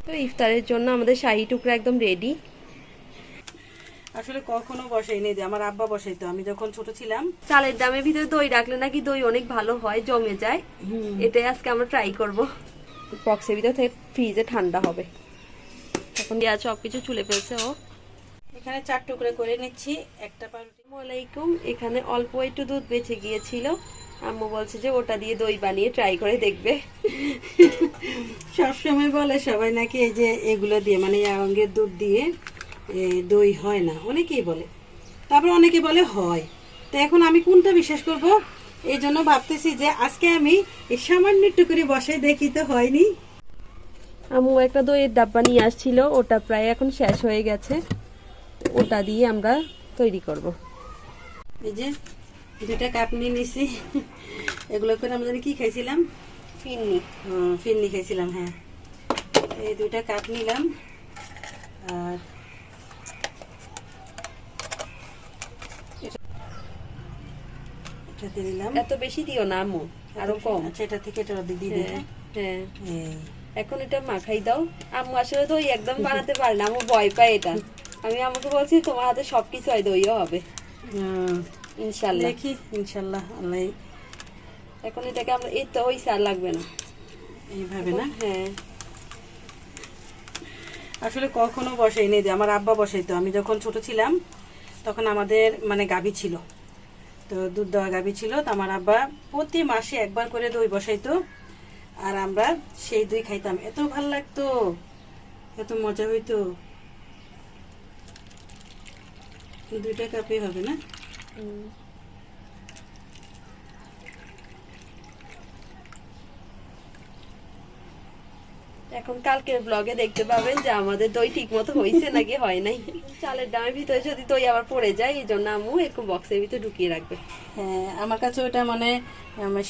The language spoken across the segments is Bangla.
তো ইফতারের জন্য আমাদের শাহী টুকরা একদম রেডি। আসলে কখনো বসাই নেই, যে আমার আব্বা বসাইতো আমি যখন ছোট ছিলাম। চালের দামের ভিতরে দই রাখলে নাকি দই অনেক ভালো হয়, জমে যায়। এটাই আজকে আমরা ট্রাই করব। বক্সের ভিতর থেকে ফ্রিজে ঠান্ডা হবে। এখন পেঁয়াজ সবকিছু চুলে ফেলছে ও। এখানে 4 টুকরো করে নিচ্ছি একটা পাউরুটি। আসসালামাইকুম। এখানে অল্প একটু দুধ বেঁচে গিয়েছিল, আম্মু বলছে যে ওটা দিয়ে দই বানিয়ে ট্রাই করে দেখবে। সবসময় বলে সবাই নাকি এই যে এগুলো দিয়ে মানে ইয়াঙ্গের দুধ দিয়ে দই হয় না, অনেকেই বলে। তারপর অনেকে বলে হয়। তো এখন আমি কোনটা বিশ্বাস করব? এই জন্য ভাবতেছি যে আজকে আমি এই সামান্য একটু করে বসাই দেখি তো হয়নি। আম্মু একটা দইয়ের ডাব্বা নিয়ে আসছিল, ওটা প্রায় এখন শেষ হয়ে গেছে। ওটা দিয়ে আমরা তৈরি করব। এই যে 2টা কাপ নিয়ে নিছি। এগুলো করে আমরা কি খাইছিলাম? ফিরনি। ফিরনি খাইছিলাম, হ্যাঁ। এই 2টা কাপ নিলাম। আর এটাতে দিলাম। এত বেশি দিও না আম্মু, আরো কম। আচ্ছা, এটা থেকে এটা অর্ধেক দিয়ে দিই। হ্যাঁ হ্যাঁ, এখন এটা মাখাই দাও। আম্মু আসলে দই একদম বানাতে পারে না, আম্মু ভয় পায় এটা। আমি আমাকে বলছি তোমার হাতে সবকিছু হয়, দইও হবে ইনশাল্লাহ। দেখি ইনশাল্লাহ আল্লাহ। এখন এটাকে আমরা এই তো ওই সার লাগবে না এইভাবে না? হ্যাঁ। আসলে কখনো বসাই নেই, যে আমার আব্বা বসাইতো আমি যখন ছোট ছিলাম। তখন আমাদের মানে গাভী ছিল, তো দুধ দেওয়া গাভী ছিল। তো আমার আব্বা প্রতি মাসে একবার করে দই বসাইতো, আর আমরা সেই দই খাইতাম। এত ভাল লাগতো, এত মজা হইতো। 2টা কাপে হবে না? এখন কালকের ব্লগে দেখতে পাবেন যে আমাদের দই ঠিক মতো হয়েছে নাকি হয় নাই। চালের দামের ভিতরে যদি দই আবার পড়ে যায়, এই জন্য আম্মু এরকম বক্সের ভিতরে ঢুকিয়ে রাখবে। হ্যাঁ, আমার কাছে ওটা মানে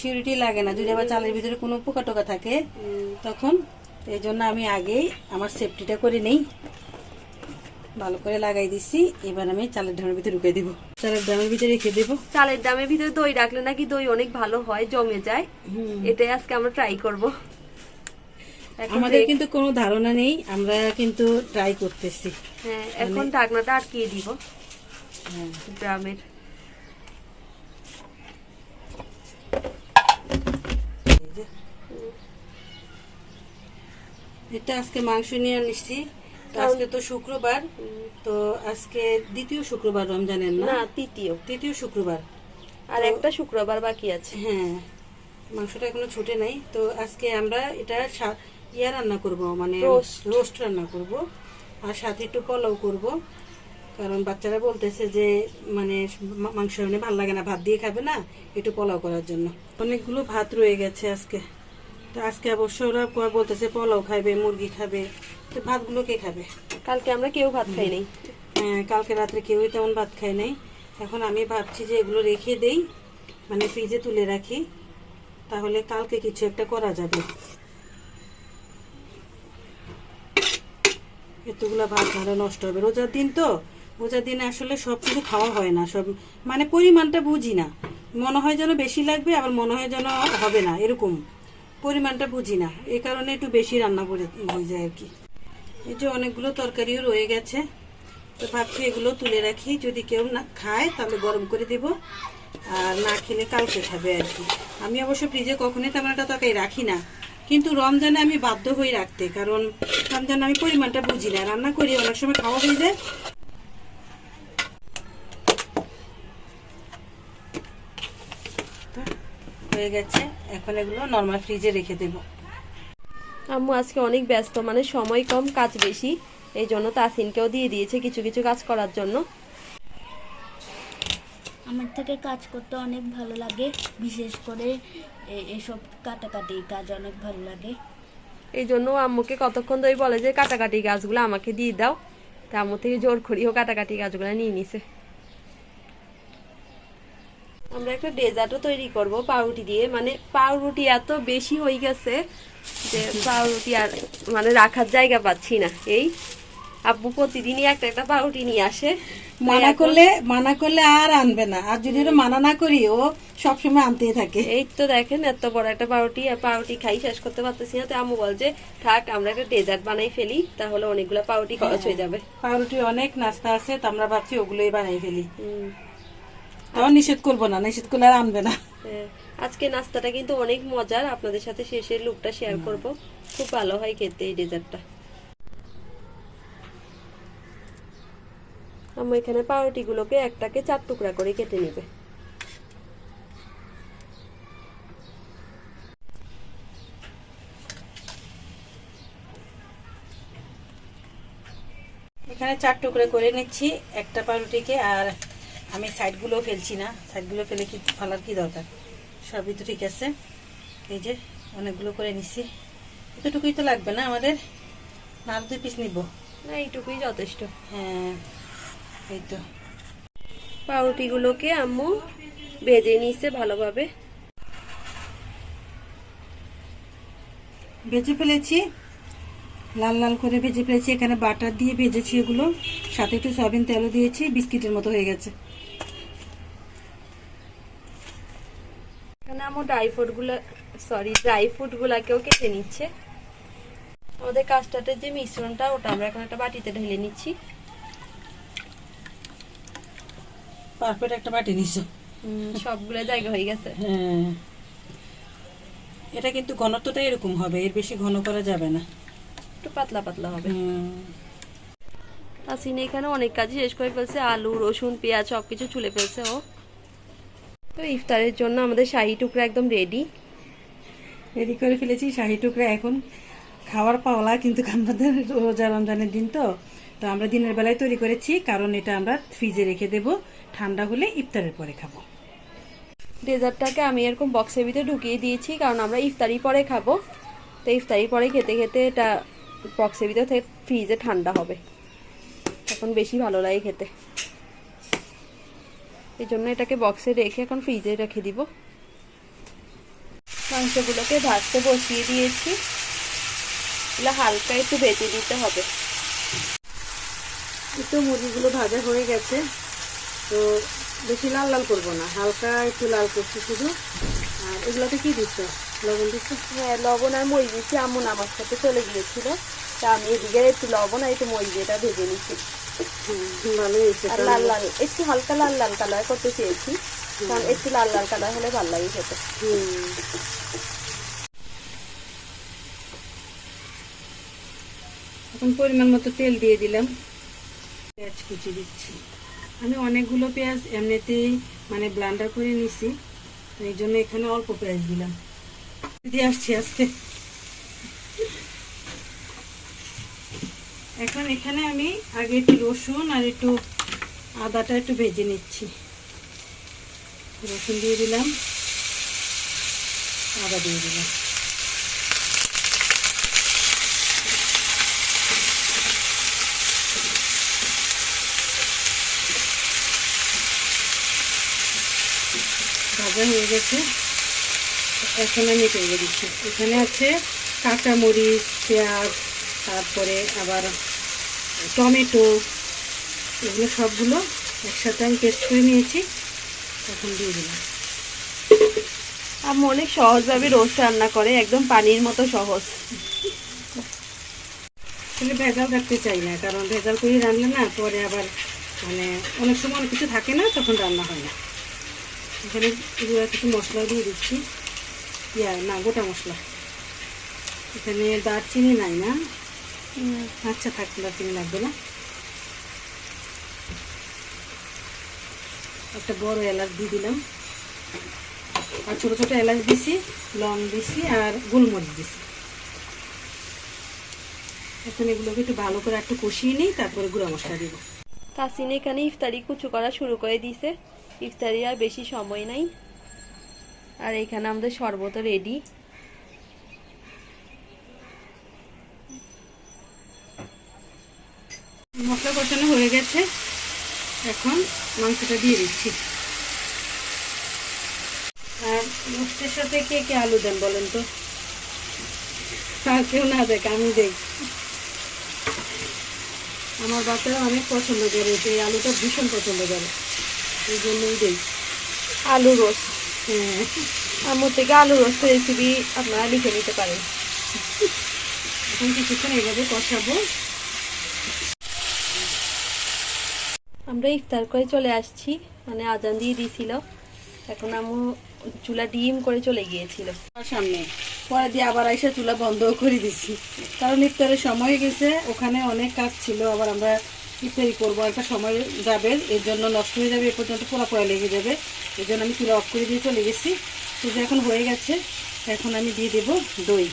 সিউরিটি লাগে না, যদি আবার চালের ভিতরে কোনো পোকা টোকা থাকে তখন। এই জন্য আমি আগেই আমার সেফটিটা করে নেই, ভালো করে লাগাই দিছি। এবার আমি চালের ড্রামের ভিতরে ঢুকে দিব, চালের ড্রামের ভিতরে রেখে দেবো। চালের দামের ভিতরে দই রাখলে নাকি দই অনেক ভালো হয়, জমে যায়। এটাই আজকে আমরা ট্রাই করব। আমাদের কিন্তু কোনো ধারণা নেই, আমরা কিন্তু ট্রাই করতেছি। হ্যাঁ, এখন ঢাকনাটা আটকিয়ে দিব ড্রামের। এটা আজকে মাংস নিয়ে আনিছি। আজকে তো শুক্রবার, তো আজকে দ্বিতীয় শুক্রবার রমজানের, না তৃতীয় শুক্রবার। আর একটা শুক্রবার বাকি আছে। হ্যাঁ, মাংসটা এখনো ছুটে নাই। তো আজকে আমরা এটা ইয়া রান্না করব, মানে রোস্ট রান্না করব, আর সাথে একটু পোলাও করব। কারণ বাচ্চারা বলতেছে যে মানে মাংস এনে ভালো লাগে না, ভাত দিয়ে খাবে না, একটু পোলাও করার জন্য। অনেকগুলো ভাত রয়ে গেছে আজকে। তো আজকে অবশ্য ওরা বলতেছে পোলাও খাবে, মুরগি খাবে। তো ভাতগুলো কে খাবে? কালকে আমরা কেউ ভাত খাই নাই। হ্যাঁ, কালকে রাত্রে কেউই তেমন ভাত খায় নাই। এখন আমি ভাবছি যে এগুলো রেখে দেই, মানে ফ্রিজে তুলে রাখি, তাহলে কালকে কিছু একটা করা যাবে। এতগুলা ভাত ভালো নষ্ট হবে। রোজার দিন তো, রোজার দিনে আসলে সব কিছু খাওয়া হয় না, সব মানে পরিমাণটা বুঝি না। মনে হয় যেন বেশি লাগবে, আবার মনে হয় যেন হবে না, এরকম পরিমাণটা বুঝি না। এই কারণে একটু বেশি রান্না করে হয়ে যায় আর কি। এই যে অনেকগুলো তরকারিও রয়ে গেছে, তো ভাবছি এগুলো তুলে রাখি, যদি কেউ না খায় তাহলে গরম করে দেব, আর না খেলে কালকে খাবে আর কি। আমি অবশ্য ফ্রিজে কখনোই তেমন একটা তরকারি রাখি না, কিন্তু রমজানে আমি বাধ্য হয়ে রাখতে, কারণ রমজানে আমি পরিমাণটা বুঝি না, রান্না করি অনেক সময় খাওয়া হয়ে যায়। হয়ে গেছে, এখন এগুলো নরমাল ফ্রিজে রেখে দেব। আম্মু আজকে অনেক ব্যস্ত, মানে সময় কম, কাজ বেশি। এই জন্য তাসিনকেও দিয়ে দিয়েছে কিছু কিছু কাজ করার জন্য। আমার থেকে কাজ করতে অনেক ভালো লাগে, বিশেষ করে এসব কাটাকাটি কাজ অনেক ভালো লাগে। এই জন্য আম্মুকে কতক্ষণ ধরে বলে যে কাটাকাটি গাছগুলো আমাকে দিয়ে দাও, তা আম্মু থেকে জোর করিও কাটাকাটি গাছগুলো নিয়ে নিছে। আমরা একটা ডেজার্টও তৈরি করব পাউরুটি দিয়ে, মানে পাউরুটি এত বেশি হয়ে গেছে যে পাউরুটি আর মানে রাখার জায়গা পাচ্ছি না। এই আব্বু প্রতিদিনই একটা একটা পাউরুটি নিয়ে আসে। মানা করলে আর আনবে না, আর যদি ওরা মানা না করি ও সবসময় আনতেই থাকে। এই তো দেখেন এত বড় একটা পাউরুটি, আর পাউরুটি খাই শেষ করতে পারতেছি না, তো আম্মু বল যে থাক আমরা একটা ডেজার্ট বানাই ফেলি, তাহলে অনেকগুলো পাউরুটি খরচ হয়ে যাবে। পাউরুটি অনেক নাস্তা আছে, তো আমরা ভাবছি ওগুলোই বানাই ফেলি। হুম। তাও নিষেধ করবো না, নিষেধ করলে আর আনবে না। হ্যাঁ, আজকে নাস্তাটা কিন্তু অনেক মজার, আপনাদের সাথে শেষের লুকটা শেয়ার করব। খুব ভালো হয় খেতে এই ডেজার্টটা। আমি এখানে পাউরুটি গুলোকে একটাকে 4 টুকরা করে কেটে নেবে। এখানে 4 টুকরো করে নিচ্ছি একটা পাউরুটিকে, আর আমি সাইডগুলো ফেলছি না, সাইডগুলো ফেলে কি ফেলার কি দরকার, সবই তো ঠিক আছে। এই যে অনেকগুলো করে নিচ্ছি, এতটুকুই তো লাগবে না আমাদের, না আর 2 পিস নিব? না, এইটুকুই যথেষ্ট। হ্যাঁ এই তো। পাউরুটি গুলোকে আম্মু ভেজে নিচ্ছে ভালোভাবে। ভেজে ফেলেছি, লাল লাল করে ভেজে ফেলেছি। এখানে বাটার দিয়ে ভেজেছি এগুলো, সাথে একটু সয়াবিন তেলও দিয়েছি, বিস্কিটের মতো হয়ে গেছে। এখানে আম্মু ড্রাই ফ্রুট গুলাকেও কেটে নিচ্ছে। আমাদের কাস্টার্ডের যে মিশ্রণটা, ওটা আমরা এখন একটা বাটিতে ঢেলে নিচ্ছি। পারফেক্ট একটা বাটি নিছো। সবগুলো জায়গা হয়ে গেছে। হ্যাঁ, এটা কিন্তু ঘনত্বটা এরকম হবে, এর বেশি ঘন করা যাবে না, একটু পাতলা পাতলা হবে। তাসিন এখানে অনেক কাজই শেষ করে ফেলছে, আলু রসুন পেঁয়াজ সবকিছু চুলে ফেলছে ও। তো ইফতারের জন্য আমাদের শাহী টুকরা একদম রেডি করে ফেলেছি শাহী টুকরা। এখন খাওয়ার পাওলা, কিন্তু আমাদের রোজা রমজানের দিন তো আমরা দিনের বেলায় তৈরি করেছি, কারণ এটা আমরা ফ্রিজে রেখে দেব, ঠান্ডা হলে ইফতারের পরে খাবো। ডেজার্টটাকে আমি এরকম বক্সের ভিতরে ঢুকিয়ে দিয়েছি, কারণ আমরা ইফতারি পরে খাবো। তো ইফতারি পরে খেতে খেতে এটা বক্সের ভিতর থেকে ফ্রিজে ঠান্ডা হবে, তখন বেশি ভালো লাগে খেতে। এই জন্য এটাকে বক্সে রেখে এখন ফ্রিজে রেখে দিব। মাংসগুলোকে ভাজতে বসিয়ে দিয়েছি, এগুলো হালকা একটু ভেজে দিতে হবে। একটু মুরগিগুলো ভাজা হয়ে গেছে, তো বেশি লাল লাল করবো না, হালকা একটু লাল করছি শুধু। আর এগুলোতে কি দিচ্ছ? লবণ দিচ্ছ? হ্যাঁ, লবণ আর মরিচ দিচ্ছি। আম্মু আমার সাথে চলে গিয়েছিল, তা আমি এদিকে একটু লবণ আর একটু মরিচ এটা ভেজে নিচ্ছি। ভালো হয়েছে। আর লাল লাল একটু হালকা লাল লাল কালার করতে চেয়েছি, কারণ একটু লাল লাল কালার হলে ভালো লাগে খেতে। এখন পরিমাণ মতো তেল দিয়ে দিলাম, পেঁয়াজ কুচি দিচ্ছি। আমি অনেকগুলো পেঁয়াজ এমনিতেই মানে ব্লান্ডার করে নিছি, এই জন্য এখানে অল্প পেঁয়াজ দিলাম। দিয়ে আসছি আজকে। এখন এখানে আমি আগে একটু রসুন আর একটু আদাটা একটু ভেজে নিচ্ছি। রসুন দিয়ে দিলাম, আদা দিয়ে দিলাম। ভাজা হয়ে গেছে, এখন আমি তেলে দিচ্ছি। এখানে আছে কাঁচামরিচ, পেঁয়াজ, তারপরে আবার টমেটো, এগুলো সবগুলো একসাথে আমি পেস্ট করে নিয়েছি, এখন দিয়ে দিলাম। আম্মু অনেক সহজভাবে রোস্ট রান্না করে, একদম পানির মতো সহজ। আসলে ভেজাল রাখতে চাই না, কারণ ভেজাল করে রান্না না পরে আবার মানে অনেক সময় অনেক কিছু থাকে না, তখন রান্না হয় না। এখানে কিছু মশলা দিয়ে দিচ্ছি, না গোটা মশলা। এখানে দারচিনি নাই না? আচ্ছা থাক, দারচিনি লাগবে না। একটা বড় এলাচ দিয়ে দিলাম, আর ছোট ছোট এলাচ দিছি, লং দিছি, আর গোলমরিচ দিছি। এখন এগুলোকে একটু ভালো করে একটু কষিয়ে নিই, তারপরে গুঁড়া মশলা দিব। তাসিন এখানে ইফতারি কুচু করা শুরু করে দিছে, ইফতারি আর বেশি সময় নাই। আর এখানে আমাদের শরবত রেডি। মশলা কষানো হয়ে গেছে, এখন মাংসটা দিয়ে দিচ্ছি। আর মাংসের সাথে কে কে আলু দেন বলেন তো? আর কেউ না দেখ, আমি দেখ। আমার বাচ্চারা অনেক পছন্দ করে, এই আলুটা ভীষণ পছন্দ করে, এই জন্যই দেই। আলু রোস্ট, হ্যাঁ, আম্মু থেকে আলু রোস্ট রেসিপি আপনারা লিখে নিতে পারেন। এখন কিছুক্ষণ এইভাবে কষাবো। আমরা ইফতার করে চলে আসছি, মানে আজান দিয়ে দিয়েছিল, এখন আম্মু চুলা ডিম করে চলে গিয়েছিল। আমার সামনে পরে দিয়ে আবার আইসা চুলা বন্ধ করে দিছি, কারণ ইফতারের সময় গেছে, ওখানে অনেক কাজ ছিল, আবার আমরা ইফতারি করবো, একটা সময় যাবে, এর জন্য নষ্ট হয়ে যাবে, এ পর্যন্ত পোড়া লেগে যাবে, এর জন্য আমি চুলা অফ করে দিয়ে চলে গেছি। তো যে এখন হয়ে গেছে, এখন আমি দিয়ে দেবো দই,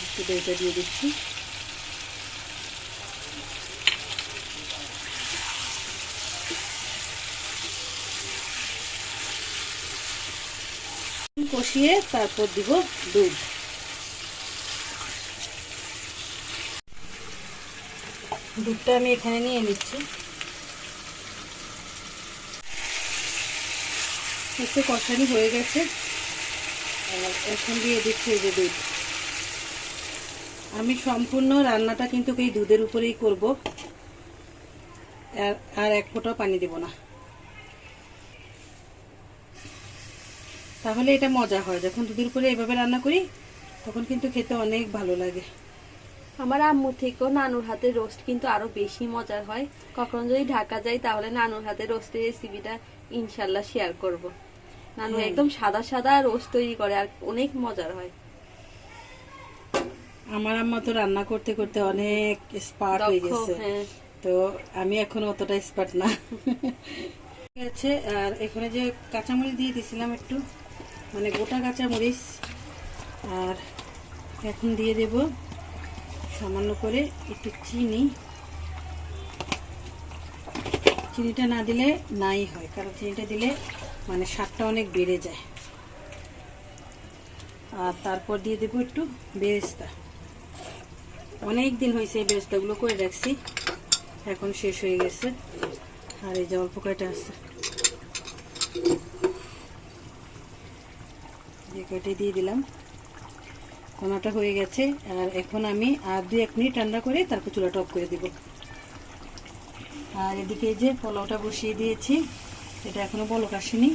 একটু দইটা দিয়ে দিচ্ছি। কষিয়ে তারপর দিব দুধ। দুধটা আমি এখানে নিয়ে নিচ্ছি। একটু কষানি হয়ে গেছে, আর এখন দিয়ে দিচ্ছি এই যে দুধ। আমি সম্পূর্ণ রান্নাটা কিন্তু এই দুধের উপরেই করব, আর এক ফোঁটাও পানি দেব না, তাহলে এটা মজা হয়। যখন দুধের উপরে এইভাবে রান্না করি তখন কিন্তু খেতে অনেক ভালো লাগে। আমার আম্মু থেকেও নানুর হাতে রোস্ট কিন্তু আরো বেশি মজার হয়। কখনো যদি ঢাকা যাই তাহলে নানুর হাতে রোস্টের রেসিপিটা ইনশাল্লাহ শেয়ার করব। নানু একদম সাদা সাদা রোস্ট তৈরি করে, আর অনেক মজার হয়। আমার আম্মা তো রান্না করতে করতে অনেক এক্সপার্ট হয়ে দক্ষ, গেছে, হ্যাঁ। তো আমি এখন অতটা এক্সপার্ট না। ঠিক আছে, আর এখানে যে কাঁচামরিচ দিয়ে দিয়েছিলাম একটু, মানে গোটা কাঁচামরিচ, আর এখন দিয়ে দেব সামান্য করে একটু চিনি। চিনিটা না দিলে নাই হয়, কারণ চিনিটা দিলে মানে স্বাদটা অনেক বেড়ে যায়। আর তারপর দিয়ে দেবো একটু বেরেস্তা। অনেক দিন হয়েছে এই বেরেস্তাগুলো করে রাখছি, এখন শেষ হয়ে গেছে, আর এই যে অল্প কয়টা আছে, যে কয়টাই দিয়ে দিলাম। রান্নাটা হয়ে গেছে, আর এখন আমি আর 2-1 মিনিট ঠান্ডা করে তারপর চুলাটা অফ করে দিব। আর এদিকে যে পোলাওটা বসিয়ে দিয়েছি, এটা এখনো বলক আসেনি,